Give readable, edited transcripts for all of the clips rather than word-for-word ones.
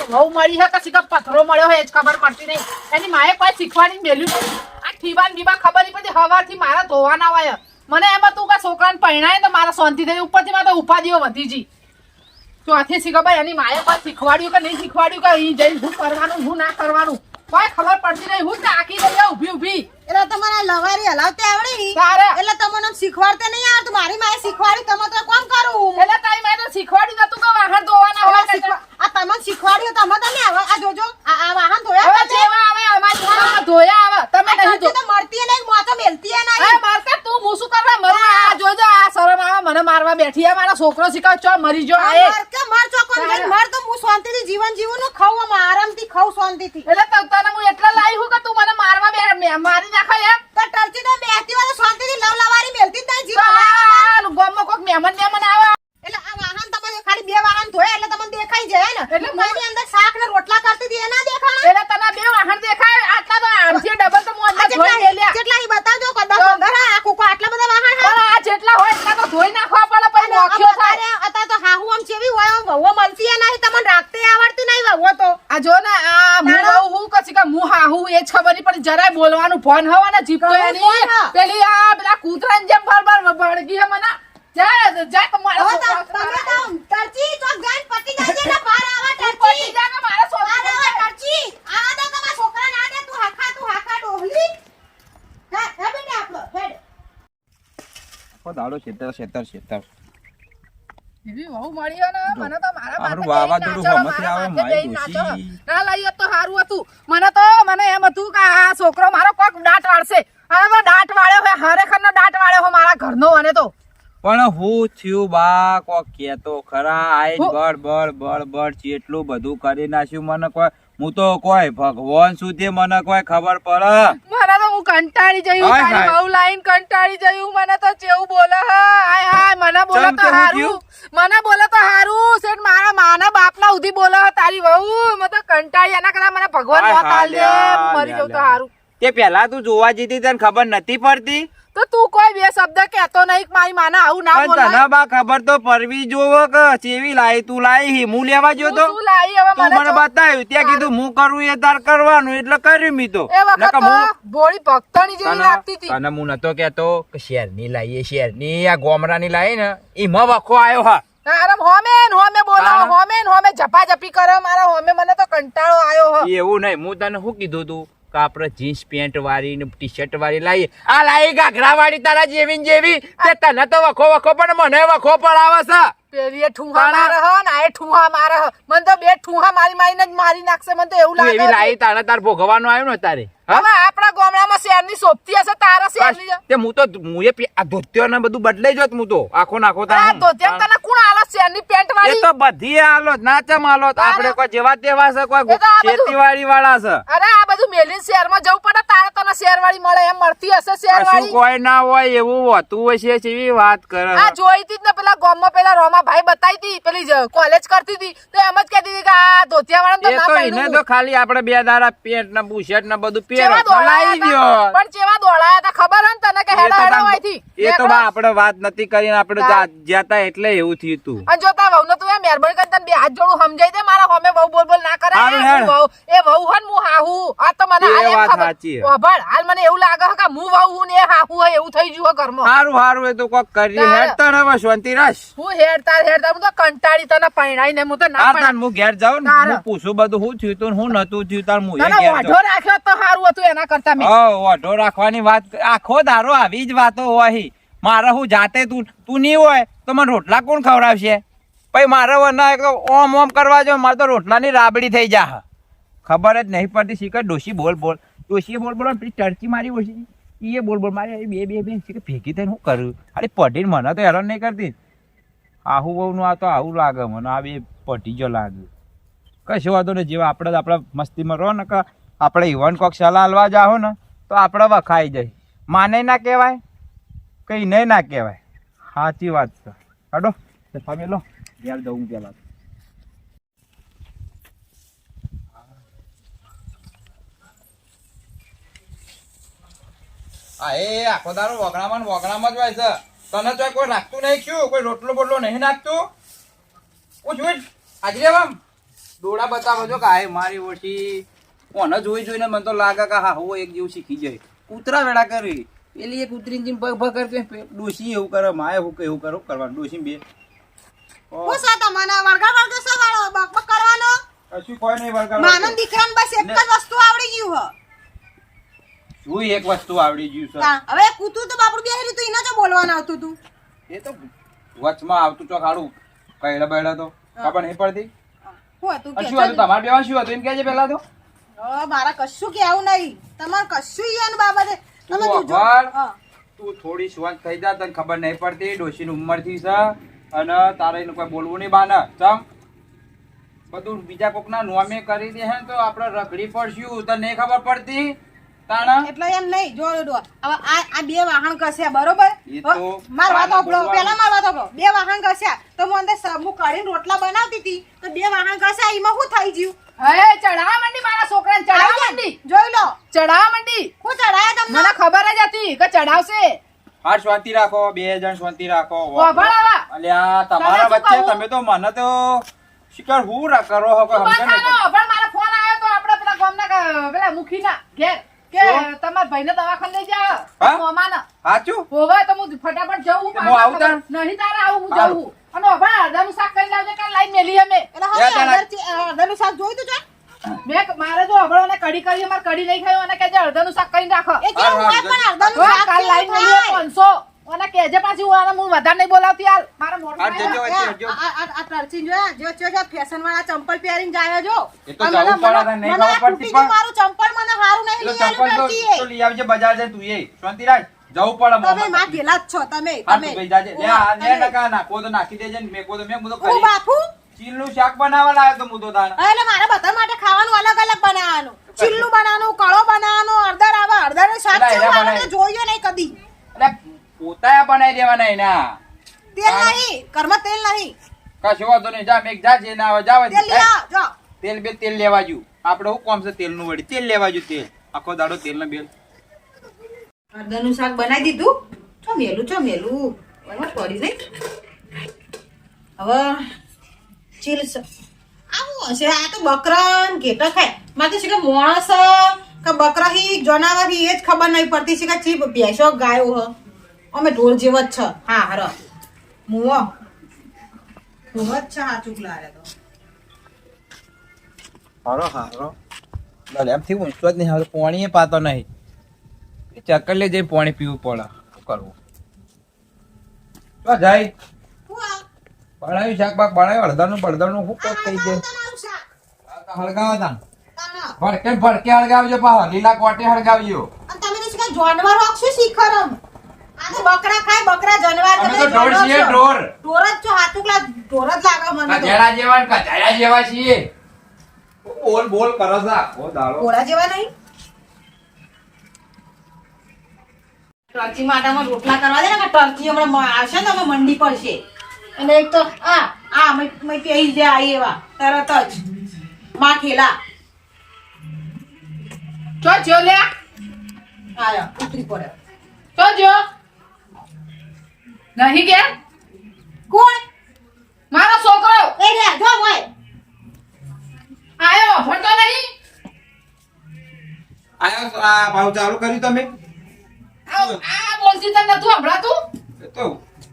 વહુ મળી હે કે શીખર પથરો મળ્યો હે જ ખબર પડતી નહીં. એની માએ કોઈ શીખવાડી મેલ્યું નહીં. આ ઠીબાન બીબા ખબર નહીં પડતી. હવારથી મારા ધોવાના હોય મને એમ હતું કે છોકરાને પરણાય તો મારા શાંતિ થઈ ઉપરથી મારે ઉપાધિઓ વધી જી. ચોથી શીખર ભાઈ એની માએ કોઈ શીખવાડ્યું કે નહીં શીખવાડ્યું કે અહીં જઈને શું કરવાનું શું ના કરવાનું કોઈ ખબર પડતી નહીં. હું તાકી રહી ઊભી ઊભી. એટલે તમારે લવારી હલાવતે આવડી એટલે તમને શીખવાડતે નહીં આવડતું. મારી માએ શીખવાડ્યું તમે તો કોમ કરું એટલે તારી માએ તો શીખવાડ્યું નતું કે વાહન ધોવાના હોય. આ તમને શીખવાડ્યું તમે હવે આ જોજો આ વાહન ધોયા જેવા આવે અમારી ધોયા આવે તમે નહીં તો મળતી નહીં મોતો મેલતી નહીં. મારતા તું હું શું કરવા મરું? આ જોજો આ શરમ આવે મને મારવા બેઠી આ મારા છોકરો શીખાવ ચો મરી જો માર ચોકોન માર તો હું શાંતિથી જીવન જીવું નું ખાવ આરામથી ખાવ શાંતિથી. એટલે તને હું એટલા લાવી હું કે તું મને મારવા મારી નાખે એમ તો ટરચી તો બેઠી હોય શાંતિથી લવ લવારી મેલતી જ નહીં જીવન. ગામમાં કોઈક મહેમાન આવે એટલે આ વાહન તમે ખાલી બે વાહન ધોયા એટલે તમને દેખાઈ જાય ને. એટલે મારી અંદર શાક ને રોટલા કરતી હતી એ ના દેખાણા. એટલે તને બે વાહન દેખાય આટલા તો આમથી ડબલ તો હું અંદર ધોઈ લેલ્યા. કેટલા ઈ બતાવજો કદા અંદર આ કોકો આટલા બધા વાહન હા આ જેટલા હોય એટલા તો ધોઈ નાખવા પડે પછી નોખ્યો થાય. અત્યારે તો હાહુ આમ ચેવી હોય વહુ મળતી નહીં તમને રાખતે આવડતી નહીં વહુ તો. આ જો ને આ હું કછી કે હું હાહુ એ જ ખબર નહીં પણ જરાય બોલવાનું ફોન હવાના જીપ તો એની પેલી આ પેલા કૂતરાની જેમ ફરફર બળગી હે મને. જા તમારા તમે તો ટરચી તો ગાન પટી જાય ને પાર આવા ટરચી પટી જા કે મારા છોકરા ટરચી આ તો તમારા છોકરા ના દે તું હાકા ડોહલી હે બેટા આપણો હેડ કો દાડો શેતર એવી વહુ મળી ને મને તો મારા મારું વાવાઝોડું હમથી આવે મારી દોશી ના લાઈ તો સારું હતું. મને એમ હતું કે આ છોકરો મારો કોક દાંત વાળશે. હવે દાંત વાળ્યો હે હરેખરનો દાંત વાળ્યો હો મારા ઘરનો. અને તો પણ હું થયું બા કો કેતો ખરા આઈ બળ ચેટલું બધું કરી નાખ્યું મને કોઈ હું તો કોઈ ભગવાન સુધી મને કોઈ ખબર પડે. મને તો હું કંટાળી જયું તારી બહુ લાઈન કંટાળી જયું. મને તો ચેવું બોલે હાય હાય મને બોલે તો હારું શેઠ મારા માના બાપના ઉધી બોલે તારી વહુ. મને તો કંટાળી એના કરતા મને ભગવાન મોત આલે મરી જવું તો હારું. તે પેલા તું જોવા જીતી તને ખબર નથી પડતી તો તું કોઈ બે શબ્દ કહેતો નહીં મારી માના આવું ના બોલે. તને બા ખબર તો પરવી જોવો કે ચેવી લાઈ તું લાઈ હું લેવા જો તો તું લાઈ હવે મને બતાવ્યું ત્યાં કીધું હું કરું એ તાર કરવાનું એટલે કર્યું મી તો. એ વખત તો ભોળી ભક્તની જેવી લાગતી હતી. અને હું નતો કેતો કે શેરની લાઈએ શેરની આ ગોમરાની લાઈ ને એમાં વખો આવ્યો હા. આરામ હોમે બોલાવો હોમે ઝપાઝપી કરે મારા હોમે. મને તો કંટાળો આવ્યો હો. એવું નહીં હું તને શું કીધું તું કે આપણે જીન્સ પેન્ટ વાળી ને ટી શર્ટ વાળી લાવીએ. આ લાવી ઘાઘરા વાળી તારા જેવી ને જેવી તે તને તો વખો પણ મને વખો પડાવે છે. પેલી ઠુહા મારે હ ને આ ઠુહા મારે હ. મને તો બે ઠુહા મારીને જ મારી નાખશે. મને તો એવું લાગે એવી લાવી તારે તાર ભોગવાનું આવ્યું ને તારે. હવે આપણા ગામડામાં શહેરની સોપતી હશે તારા શહેરની. તે હું તો આ ધોતિયો ને બધું બદલાઈ જોત હું તો આખો નાખો તાર ધોતિયા તને કોણ આલો શહેરની પેન્ટ વાળી? એ તો બધી આલો નાચમ આલો. આપણે કોઈ જેવા તેવા છે કોઈ ખેતીવાડી વાળા છે. અરે આ બધું મેલીન શહેરમાં જવું પડે તારે તને શહેરવાળી મળે એમ મળતી હશે શહેરવાળી. કોઈ ના હોય એવું હોતું હશે એવી વાત કરે. આ જોઈતી જ ને પેલા ગામમાં પેલા રોમા ભાઈ બતાવી હતી પેલી કોલેજ કરતી હતી તો એમ જ કહેતી હતી કે આ ધોતિયા વાળા તો ના પાડ્યું. એને તો ખાલી આપણે બે દાડા પેન્ટ ને બુશર્ટ ને બધું લાવી દો. પણ ચેવા દોડાયા હતા ખબર હે તને કે હેડા હેડા હોયથી. એ તો આપણે વાત નથી કરીને આપણે જાતા એટલે એવું થયું તું. અને જોતા વહુ ને તું એ મહેરબાની કરી તને બે હાથ જોડું સમજાઈ દે મારા હોમે વહુ બોલ ના કરે. એ વહુ હન હું હાહુ આ તો મને હાલ એમ ખબર ઓભળ હાલ મને એવું લાગે કે હું વહુ હું ને હાહુ હોય એવું થઈ ગયું ઘરમાં. હારું એ તો કોક કરી હેડતા ને હવે શાંતિ રાખ. હું હેડતા હું તો કંટાળી તને પરણાઈ ને હું તો ના પરણાઈ. હું ઘેર જાઉં ને હું પૂછું બધું હું થયું તું હું નતું થયું તાર હું ઘેર જાઉં. ઓઢો રાખ્યો તો સારું હતું એના કરતા મેં. ઓઢો રાખવાની વાત આખો દારો આવી જ વાતો હોય. મારે હું જાતે તું નહીં હોય તો મને રોટલા કોણ ખવડાવશે? પછી મારે વરના ઓમ કરવા જો મારે તો રોટલાની રાબડી થઈ જા. ખબર જ નહીં પડતી શીખર ડોશી બોલ ડોશી બોલ પેલી ટર્ચી મારી ઓછી એ બોલ મારી બે શીખર ભેગી થઈને હું કરું. અરે પટીને મને તો હેરાન નહીં કરતી. આહુ બહુનું આ તો આવું લાગે મને. આ બે પટી જો લાગે. કશો વાંધો ને જેવા આપણે આપણા મસ્તીમાં રહો ને કે આપણે ઇવન કોક સલાહ હાલવા જાઓ ને તો આપણે વખાઈ જાય. માને ના કહેવાય કઈ નહીં ના કહેવાય. સાચી વાત છે. કાઢો તમે લો ઘેર જવું પેલા. એ આખો દારો વગડામાં જ હોય છે. તને તો કોઈ રાખતું નહીં શું? કોઈ રોટલો બોટલો નહીં નાખતું? પૂછ આજે લેવામ ડોળા બતાવો છો કે આ મારી ઓછી ઓને જોઈને મને તો લાગે કે હા હું એક જેવું શીખી જાય. કૂતરા વેળા કરી પેલી એક કૂતરી જીમ ભગ ભગ કરતી ડોશી એવું કરે માય હું કે એવું કરું કરવાનું ડોશી બે હું સા તમને વળગા સા વાળો બક કરવાનો કશું કોઈ નહીં વળગાડ માનન દીકરાને બસ એક જ વસ્તુ આવડી ગયું હ શું એક વસ્તુ આવડી ગયું છે તા, હવે કૂતું તો બાપડું બેહરી તું એને જો બોલવાનું આવતું તું એ તો વચમાં આવતું ચોક હાડું કઈડા બૈડા તો ખબર નહીં પડતી. હું હતું કે શું હતું તમારે બેવા શું હતું એમ કહેજે પેલા તો મારા કશું કેવું નહીં તમારે કશું ઈ એન બાબતે તમે તું જોજો. અભણ. હા. તું થોડી સુવાંત થઈ જા તને ખબર નહીં પડતી ડોશીની ઉંમર થી છે અને તારે એનું કોઈ બોલવું નહીં બાને ચમ બધું બીજા કોકના નોમે કરી દે હે તો આપણે રખડી પડશું તને નહીં ખબર પડતી તાણા એટલે એમ નહીં જો હવે આ બે વાહણ કસ્યા બરોબર એ તો માર વાત પાના ઓપડો બોલવાનું. પેલા માર વાત ઓપડો બે વાહણ કસ્યા તો હું અંદર સાબુ કાઢીને રોટલા બનાવતી હતી તો બે વાહણ કસ્યા એમાં શું થઈ ગયું હે ચડાવા મંડી મારા છોકરાને ચડાવા મંડી જોઈ લો ચડાવા મંડી હું ચડાયા તમને મને ખબર જ હતી કે ચડાવશે. હા શાંતિ રાખો બે જણ શાંતિ રાખો વાભળ આવા. અલ્યા તમારા તમે શું વચ્ચે કહું? તમે તો મને તો શિકાર હું કરો હો કોઈ બસ સમજણ નહીં આનો પણ મારો ફોન આવ્યો તો આપણે પેલા ગામના પેલા મુખીના ઘેર કે શું? તમારા ભાઈને દવાખાને લઈ જાઓ હા? મોમાને સાચું હોવે તો હું ફટાફટ જઉં હું આવું તાર? નહીં તારે આવું હું હારું. જઉં અને હવે અડધાનું શાક કરી લાવજે કાલ લાઈન મેલી અમે એટલે યા હવે તારા- અડધરનું શાક જોયું તું છે મારે જો હબળો ને કઢી કરી અમારે કઢી નહીં ખાયું અને કહેજે અડધાનું શાક કરીને રાખો એ કેવું હોય પણ અડધરનું હા, શાક કાલ લાઈન કેવું મેલી થાય? 500 અને કહેજે પાછી હું વધારે નહીં બોલાવતી યાર મારા મોઢું આ જજો ખાય. વચ્ચે જજો. આ ટર્ચીન જોયા જો ફેશન વાળા ચંપલ પહેરીને જાય જો એ તો જવું પડે ને, નહીં મને ખબર પડતી તૂટી ગયું પણ. મારું ચંપલ મને હારું નહીં એટલે લઈ આલ્યું ચંપલ તો ટર્ચીએ. લઈ આવજે બજાર જાય તું એ શાંતિ રાખ જવું પડે તમે મોમાં. માં ગેલા જ છો તમે હા, તમે તું ભાઈ જાજે. લે આ ને તમે. નકા નાખો તો નાખી દેજે ને મેકો તો મેં બધું હું કરી બાપુ ચીલનું શાક બનાવવા લાવ્યો તો હું તો તાણ. એટલે મારે બધા માટે ખાવાનું અલગ અલગ બનાવવાનું ચીલ્લું બનાવવાનું કળો બનાવવાનું અડધર આવે અડધરનું શાક એટલે કેવું એના આવે બનાવી. તો જોયું નહીં કદી એટલે પોતા બનાવી દેવાના એના તેલ નહીં ઘરમાં તેલ નહીં કશો વાંધો નહીં જા મેં જા જે ના આવે જાવા તેલ લઈ આવો જો તેલ બેલ તેલ લેવા જ્યું આપણે શું કોમ છે તેલનું વળી તેલ લેવા જ્યું તેલ આખો દાડો તેલ ના બેલ અડધરનું શાક બનાવી દીધું ચો મેલું બરાબર પડી નહીં હવે ચીલ આવું હશે આ તો બકરા ને ઘેટા ખાય મારે તો શું કે માણસ કે બકરા હી જનાવર હી એ જ ખબર નહીં પડતી છે કે ચી ભેંસો ગાયો હ અમે ઢોર જેવા જ છે હા હરો મુવો જ છે હા ચૂકલા રે તો હારો એટલે એમથી ઊંચો જ નહીં હવે પાણી પાતો નહીં એ ચક્કર લઈ જઈને પાણી પીવું પડે શું કરવું તો જાય હું આ બનાવ્યું શાક બાક બનાવ્યું અડધાનું બળદાનું શું કોક થઈ જાય તમારું શાક હળગાવા તા તાના. ભડકે ભડકે હળગાવજો પાછો લીલા કોટે હળગાવજો અને તમે તો શું કે જાનવર હોક શું શીખરમ આ તો બકરા ખાય બકરા જાનવર અમે તમે તો ઢોર જાણો છીએ છો. ઢોર ઢોર જ છો હાથુકલા ઢોર જ લાગે મને તો કચેડા જેવા ને કચાયા જેવા છીએ બોલ બોલ કરો છો આખો દાડો ઘોડા જેવા નહીં ટર્કી માટામાં રોટલા કરવા દે ને કે ટર્કી હમણાં આવશે ને અમે મંડી પડશે અને એક તો મેં પહેરી દે આ એવા તરત જ માં ખેલા ચો જો લે આયા ઉતરી પડે ચો જો નહીં ગયા કોણ મારો છોકરો એ રે જો ભાઈ આયો ભણતો નહીં આયો આ ભાવ ચાલુ કર્યું તમે આ બોલતી તને નતું સંભળાતું એ તો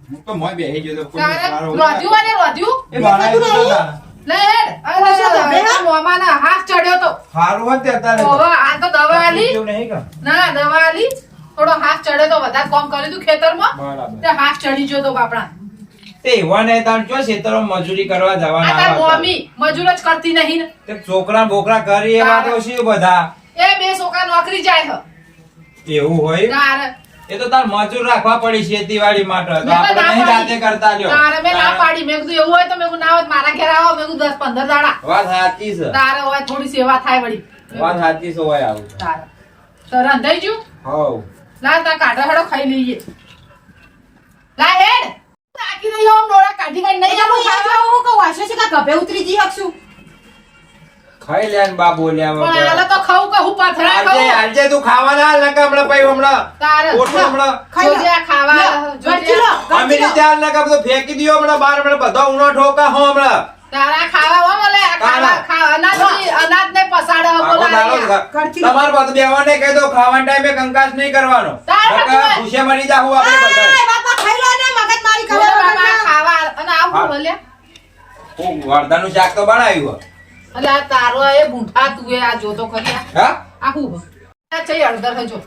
હું તો મોય બેહી ગયો તો કોઈ તારે મારો રોધ્યું અને રોધ્યું એ બનાવ્યું તો તારા. લે હેડ અરે આ મોમાના હાથ ચડ્યો તો હારું હોત તે અત્યારે તો. ઓહો આ તો દવા આલી જેવું નહીં કે? ના દવા આલી થોડો હાથ ચડ્યો તો વધારે કામ કર્યું તું ખેતરમાં બરાબર. તે હાથ ચડી ગયો તો બાપડા તે એવા ને તાણ જો ખેતરમાં મજૂરી કરવા આ જવાના તાર આવા હતા. મમ્મી મજૂર જ કરતી નહીં ને તે છોકરા બોકરા કરી એવા તો શું બધા એ બે છોકરા નોકરી જાય છે એવું હોય તારે એ તો તાર મજૂર રાખવા પડી ખેતીવાડી માટે તો મેં તો આપણે ના નહીં પાડી. જાતે કરતા લ્યો તારે મેં ના પાડી મેં કીધું એવું હોય તો મેં કીધું ના હોય તો મારા ઘેર આવો મેં કીધું 10-15 દાડા વાત સાચી છે તારે હોય થોડી સેવા થાય વળી વાત સાચી છે હોય આવું તારે તો રંધાઈ ગયું હવ લા તા કાઢો હેડો ખાઈ લઈએ લા હેડ તાકી રહી આમ ડોળા કાઢી કાઢી નહીં આવું ખાવા હું કહું હશે છે કે ગભે ઉતરી જી હકશું ખાઈ લે ને બા બોલ્યા પણ વગર. આલે તો ખાવું કે હું પાથરા આજે ખાવું આજે તું ખાવાના હાલ નકા હમણાં પઈ હમણાં તારે ઓટલો હમણાં ખાઈ લો. જોજે આ ખાવા લો, જોજે ગરજી લો. અમે રીતે હાલ નકા બધું ફેંકી દ્યો હમણાં બાર હમણાં બધા ઉનો ઠોકા હો હમણાં તારા ખાવા હો બોલે આ ખાવા ખાવા અનાજ ને પસાડે હો આખો દાડો બોલા કરતી તમારે બધું બેવાને કહી દો ખાવાના ટાઈમે કંકાસ નહીં કરવાનો તારે નકર બધું. ભૂસે મરી જાહું આપણે બધા એ બાપા ખાઈ લો ને મગજ મારી બોલે ખબર બાબા ખાવા અને આવું હા. બોલે હું વરદાનું શાક તો બનાવ્યું એટલે આ તારો એ બુંઠા તું એ આ જોતો ખરી હા આ હું આ છે હળદર હજો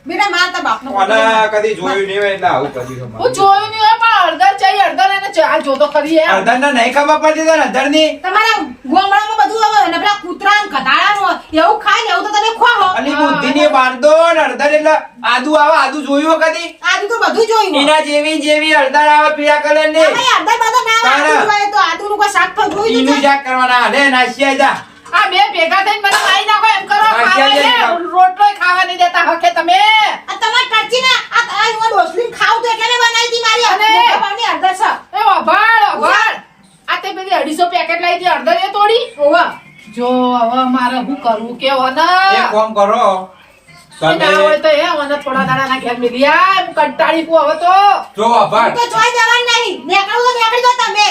બેટા માર તા બાપનો મને કદી જોયું નહીં હોય એટલે આવું કર્યું છે હું જોયું નહીં હોય પણ હળદર છે હળદર એને આ જોતો ખરી એ અડધર નહીં ખબર પડતી તો અડધર ની તમારા ગોમડામાં બધું હવે ને પેલા કૂતરા ને કટાળા એવું ખાય ને એવું તો તમે ખો હો અલી બુદ્ધિ ની બાંધો ને અડધર એટલે આદુ આવે આદુ જોયું હોય કદી આદુ તો બધું જોયું હો. એના જેવી અડધર આવે પીળા કલર ની ભાઈ અડધા બધા ના આવે, આદુ જોવાય તો આદુનું કોઈ શાક તો જોયું એનું છે શાક કરવાના હાલે નાસિયા જા આ બે ભેગા થઈને મને મારી નાખો એમ કરો આ ખાવા ક્યાં લે જાય? રોટલો ખાવા નહીં દેતા હકે તમે આ તમાર ટચી ને આ હું ડોસલી ખાવ તો એટલે મેં બનાવી દી મારી અને- મોટા ભાવની અડધા છે એ વભાડ આ તે બધી 250 પેકેટ લાવી દી હળદર એ તોડી ઓવા જો હવે મારે શું કરવું કે વને એક કામ કરો ના હોય તમે તો એ વને થોડા દાડા ના ઘેર મિલી આ હું કંટાળી ગયો હવે તો જો અભાર તો જોઈ જવાનું નહીં નીકળવું તો નીકળી જાઓ તમે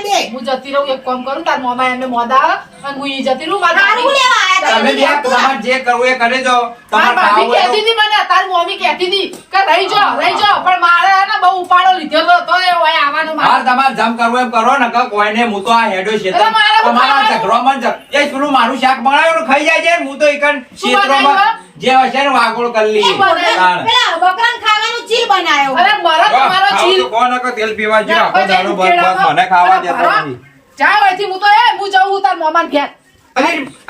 બે હું જતી રહું એક કામ કરું તાર મોમા એમને મોદા અને હું ઈ જતી રહું મારી હારું લેવા આયા તમે બે તમારે જે કરવું એ કરે જો મારી તમારે ભાભી ખાવું હોય કહેતી તો- હતી મને તારી મમ્મી કહેતી હતી કે રહી જાઓ પણ મારે હે ને બહુ ઉપાડો લીધેલો હતો એ હોય આવવાનો મારે હાલ તમારે જમ કરવું એમ કરો ને કોઈને હું તો આ હેડો છે અરે મારે હું તમારા ખાવાનું. ઝઘડો મન એ પેલું મારું શાક બનાવ્યું ખાઈ જાય છે હું તો એકન શું ક્ષેત્રોમાં બનાવ્યું? જે હશે ને વાગોળ કરી લઈએ શું બનાવ્યું? તાણ. પેલા બકરાને ખાવાનું ચીલ બનાવ્યો અરે મરદ મારો ખાવું ચીલ તો કોણ નકર તેલ પીવા જેવું આખો નાખો દાડો જઈને બસ ઉકેલાવો. મને ખાવા અરે દેતા ભરો. નથી જા અહીંથી હું તો હું જઉં તાર મોમાન ઘેર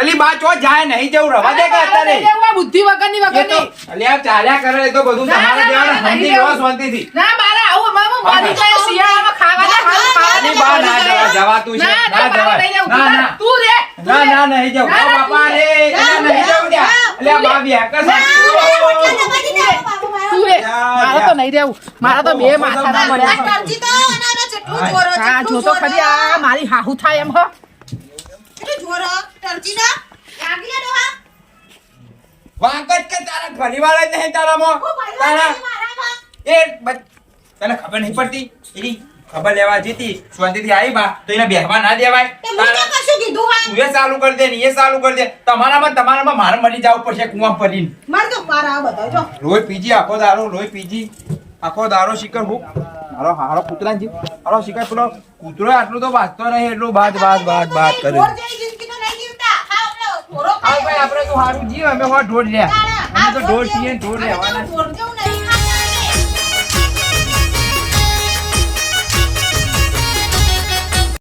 અલી બા ચો જાય નહીં જવું રવા દે કે અરે અત્યારે નહીં જવું, આ બુદ્ધિ વગરની એ તો અલી આ ચાલ્યા કરે એ તો બધું ના, તમારે ના, દેવાનું ના, સમજી નહીં લો જવું. શાંતિથી ના મારે આવું મરી જાય શિયાળામાં ખાવા દે હાલ ખાવા અલી દે, બા મરી ના જાય. જવાતું છે ના, ના ના, મારે નહીં જવાય જવું. ના ના તું રે તું ના રે. ના નહીં જવું ના, ઓ ના, બાપા તું રે રે. ના નહીં જવું ત્યાં અલી આ બા બી હેકર છે તું રે મારે તો નહીં રહેવું મારે તો બે માથા ના મળ્યા આ ટરજી તો અને જેટલું જોરો હા જેટલું જો તો ખરી આ મારી હાહુ થાય એમ હો કેટલું જોરો ટરજી ના આગળ લે હા વાંકટ કે તારા પરિવાર જ નહીં તારામાં હું મારવા તારા નહીં મારામાં એ તને ખબર નહીં પડતી એની ખબર લેવા જીતી શાંતિથી આવી બા તો એને બેહવા ના દેવાય તે મું તો કશું કીધું હા તું એ ચાલુ કરી દે ને એ ચાલુ કરી દે તમારામાં મારે મરી જવું પડશે કુવા પડીને માર તો મારા આ બધા જો લોહી પીજી આખો દારો લોહી પીજી આખો દારો શિકર હું મારો હારો કૂતરા જીવ હારો શિકર પેલો કૂતરો આટલું તો વાંચતો નહીં એટલું બાદ કરે ઢોર જેવી જિંદગી તો નહીં જીવતા ખાઓ પેલો ઢોરો હા ભાઈ આપણે તો હારું જીવ અમે હો ઢોર લ્યા અમે તો ઢોર છીએ ને ઢોર રહેવાના રહેવાના ઢોર જેવું